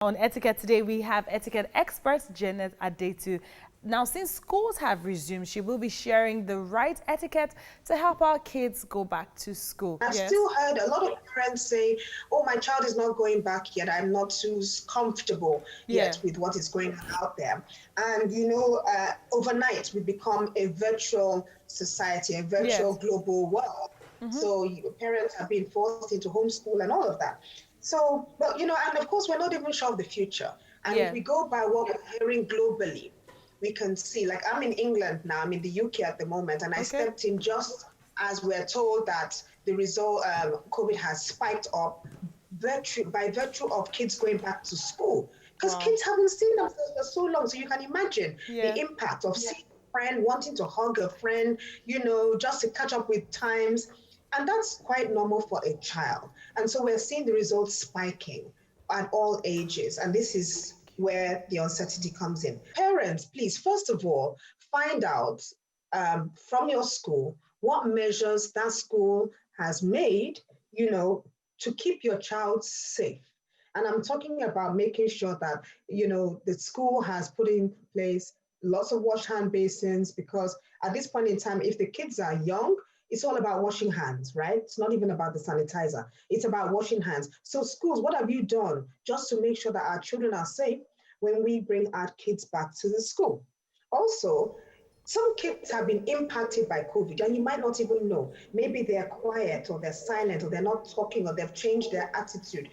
On etiquette today, we have etiquette expert Janet Adetu. Now, since schools have resumed, she will be sharing the right etiquette to help our kids go back to school. I've still heard a lot of parents say, oh, my child is not going back yet. I'm not too comfortable yet with what is going on out there. And, overnight, we become a virtual society, a virtual global world. So parents are being forced into homeschool and all of that. So, and of course, we're not even sure of the future. And if we go by what we're hearing globally, we can see, like I'm in England now, I'm in the UK at the moment, and I stepped in just as we're told that the result, COVID has spiked up by virtue of kids going back to school. Because kids haven't seen themselves for so long. So you can imagine the impact of seeing a friend, wanting to hug a friend, just to catch up with times. And that's quite normal for a child. And so we're seeing the results spiking at all ages. And this is where the uncertainty comes in. Parents, please, first of all, find out from your school what measures that school has made, to keep your child safe. And I'm talking about making sure that, the school has put in place lots of wash hand basins, because at this point in time, if the kids are young, it's all about washing hands, right? It's not even about the sanitizer. It's about washing hands. So schools, what have you done just to make sure that our children are safe when we bring our kids back to the school? Also, some kids have been impacted by COVID and you might not even know. Maybe they're quiet or they're silent or they're not talking or they've changed their attitude.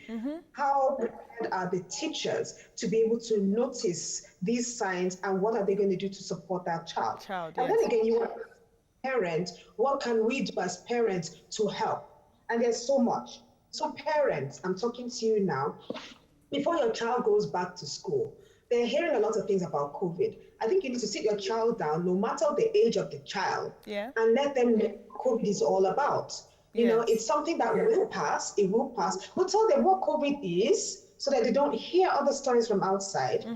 How prepared are the teachers to be able to notice these signs, and what are they going to do to support that child? And then again, you want parents, what can we do as parents to help? And there's so much. So parents, I'm talking to you now, before your child goes back to school, they're hearing a lot of things about COVID. I think you need to sit your child down, no matter the age of the child, and let them know what COVID is all about. It's something that will pass, it will pass, but tell them what COVID is so that they don't hear other stories from outside.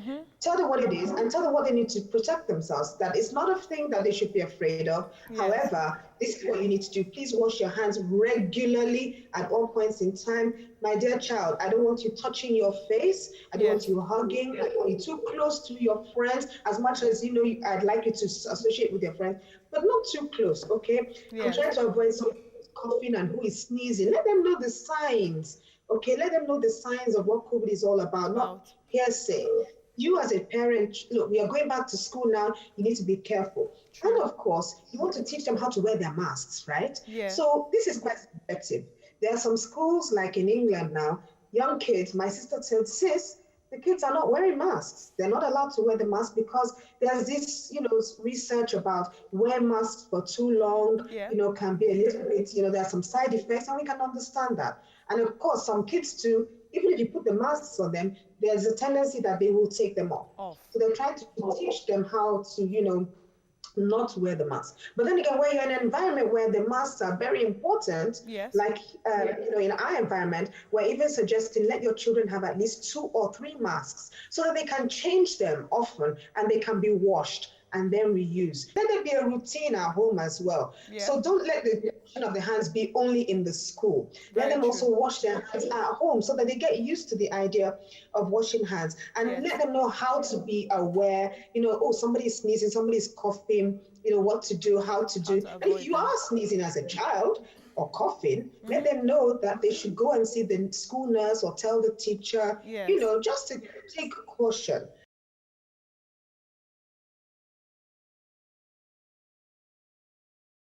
Tell them what it is and tell them what they need to protect themselves. That it's not a thing that they should be afraid of. However, this is what you need to do. Please wash your hands regularly at all points in time. My dear child, I don't want you touching your face. I don't want you hugging. I don't want you too close to your friends. As much as I'd like you to associate with your friends, but not too close, okay? I'm trying to avoid some coughing and who is sneezing. Let them know the signs. Okay, let them know the signs of what COVID is all about, not hearsay. You as a parent, look, we are going back to school now, you need to be careful. And of course, you want to teach them how to wear their masks, right? So this is quite effective. There are some schools like in England now, young kids, my sister said, sis, the kids are not wearing masks. They're not allowed to wear the mask because there's this, research about wear masks for too long, can be a little bit, there are some side effects, and we can understand that. And of course, some kids too, even if you put the masks on them, there's a tendency that they will take them off. So they're trying to teach them how to, not wear the mask. But then again, when you're in an environment where the masks are very important, like in our environment, we're even suggesting let your children have at least 2 or 3 masks so that they can change them often and they can be washed and then reuse. Let there be a routine at home as well. So don't let the washing of the hands be only in the school. Let them also wash their hands at home so that they get used to the idea of washing hands, and let them know how to be aware, somebody's sneezing, somebody's coughing, what to do, how to do. And if you are sneezing as a child or coughing, let them know that they should go and see the school nurse or tell the teacher, just to take caution.